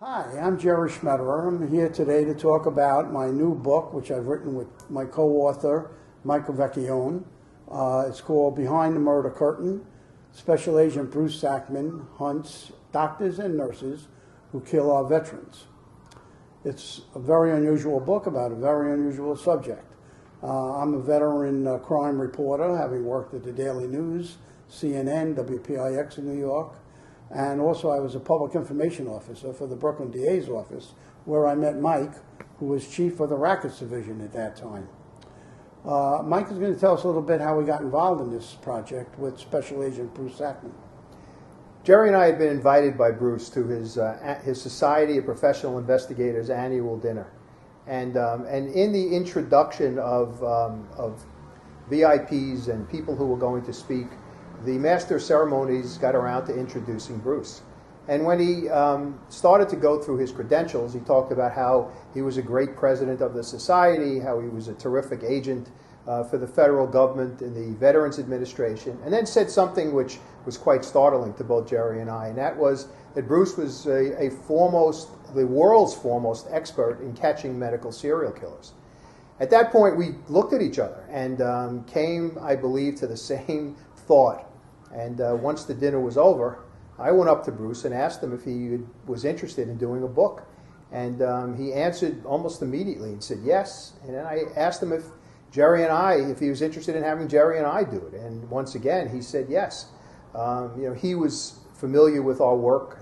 Hi, I'm Jerry Schmetterer. I'm here today to talk about my new book, which I've written with my co-author, Michael Vecchione. It's called Behind the Murder Curtain. Special Agent Bruce Sackman hunts doctors and nurses who kill our veterans. It's a very unusual book about a very unusual subject. I'm a veteran crime reporter, having worked at the Daily News, CNN, WPIX in New York. And also I was a public information officer for the Brooklyn DA's office, where I met Mike, who was chief of the rackets division at that time. Mike is going to tell us a little bit how we got involved in this project with Special Agent Bruce Sackman. Jerry and I had been invited by Bruce to his Society of Professional Investigators annual dinner. And in the introduction of VIPs and people who were going to speak, the master of ceremonies got around to introducing Bruce. And when he started to go through his credentials, he talked about how he was a great president of the society, how he was a terrific agent for the federal government in the Veterans Administration, and then said something which was quite startling to both Jerry and I, and that was that Bruce was the world's foremost expert in catching medical serial killers. At that point, we looked at each other and came, I believe, to the same thought. And once the dinner was over, I went up to Bruce and asked him if he was interested in doing a book. And he answered almost immediately and said yes. And then I asked him if he was interested in having Jerry and I do it. And once again, he said yes. He was familiar with our work.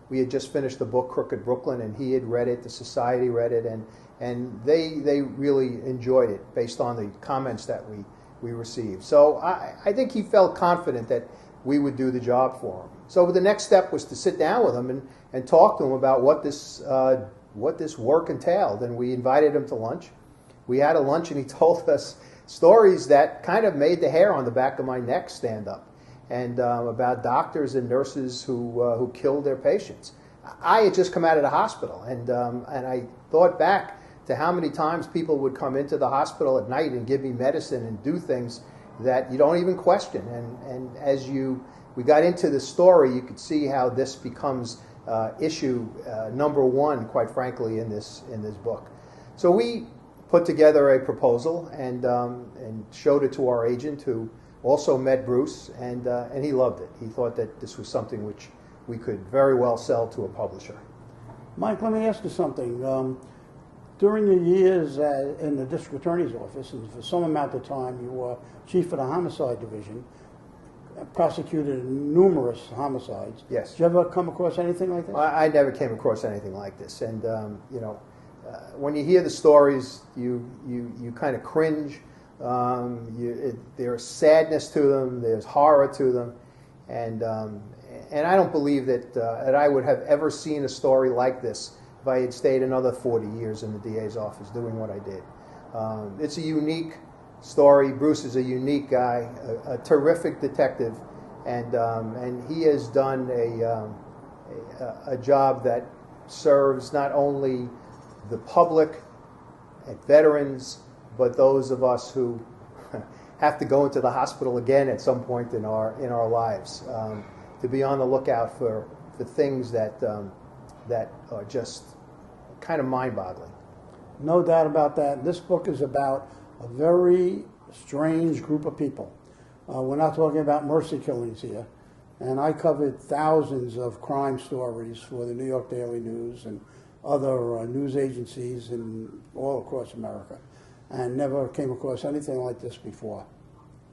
We had just finished the book Crooked Brooklyn, and he had read it, the society read it, and they really enjoyed it based on the comments that we received. So I think he felt confident that we would do the job for him. So the next step was to sit down with him and talk to him about what this work entailed. And we invited him to lunch. We had a lunch, and he told us stories that kind of made the hair on the back of my neck stand up, and about doctors and nurses who killed their patients. I had just come out of the hospital, and I thought back to how many times people would come into the hospital at night and give me medicine and do things that you don't even question. And as we got into the story, you could see how this becomes issue number one, quite frankly, in this book. So we put together a proposal and showed it to our agent, who also met Bruce, and he loved it. He thought that this was something which we could very well sell to a publisher. Mike, let me ask you something. During the years in the district attorney's office, and for some amount of time you were chief of the homicide division, prosecuted numerous homicides. Yes. Did you ever come across anything like this? I never came across anything like this. And, when you hear the stories, you kind of cringe. There's sadness to them. There's horror to them. And I don't believe that I would have ever seen a story like this if I had stayed another 40 years in the DA's office doing what I did. It's a unique story. Bruce is a unique guy, a terrific detective, and he has done a job that serves not only the public and veterans, but those of us who have to go into the hospital again at some point in our lives, to be on the lookout for things that are just kind of mind-boggling. No doubt about that. This book is about a very strange group of people. We're not talking about mercy killings here. And I covered thousands of crime stories for the New York Daily News and other news agencies all across America, and never came across anything like this before.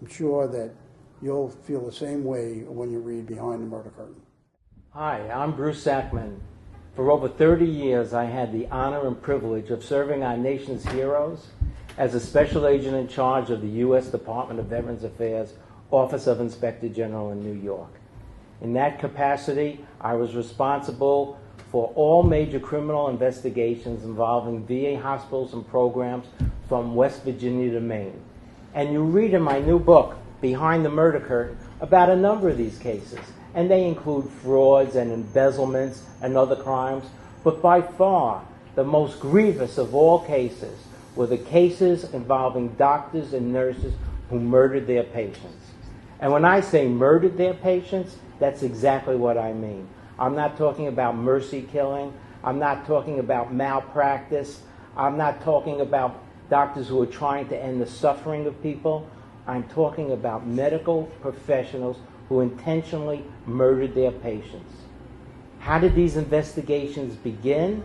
I'm sure that you'll feel the same way when you read Behind the Murder Curtain. Hi, I'm Bruce Sackman. For over 30 years, I had the honor and privilege of serving our nation's heroes as a special agent in charge of the U.S. Department of Veterans Affairs Office of Inspector General in New York. In that capacity, I was responsible for all major criminal investigations involving VA hospitals and programs from West Virginia to Maine. And you read in my new book, Behind the Murder Curtain, about a number of these cases. And they include frauds and embezzlements and other crimes. But by far, the most grievous of all cases were the cases involving doctors and nurses who murdered their patients. And when I say murdered their patients, that's exactly what I mean. I'm not talking about mercy killing. I'm not talking about malpractice. I'm not talking about doctors who are trying to end the suffering of people. I'm talking about medical professionals who intentionally murdered their patients. How did these investigations begin?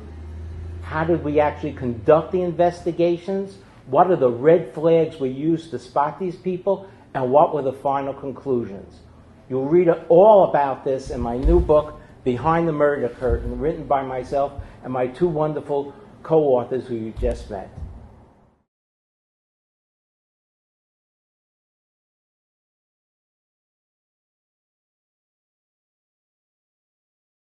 How did we actually conduct the investigations? What are the red flags we used to spot these people? And what were the final conclusions? You'll read all about this in my new book, Behind the Murder Curtain, written by myself and my two wonderful co-authors who you just met.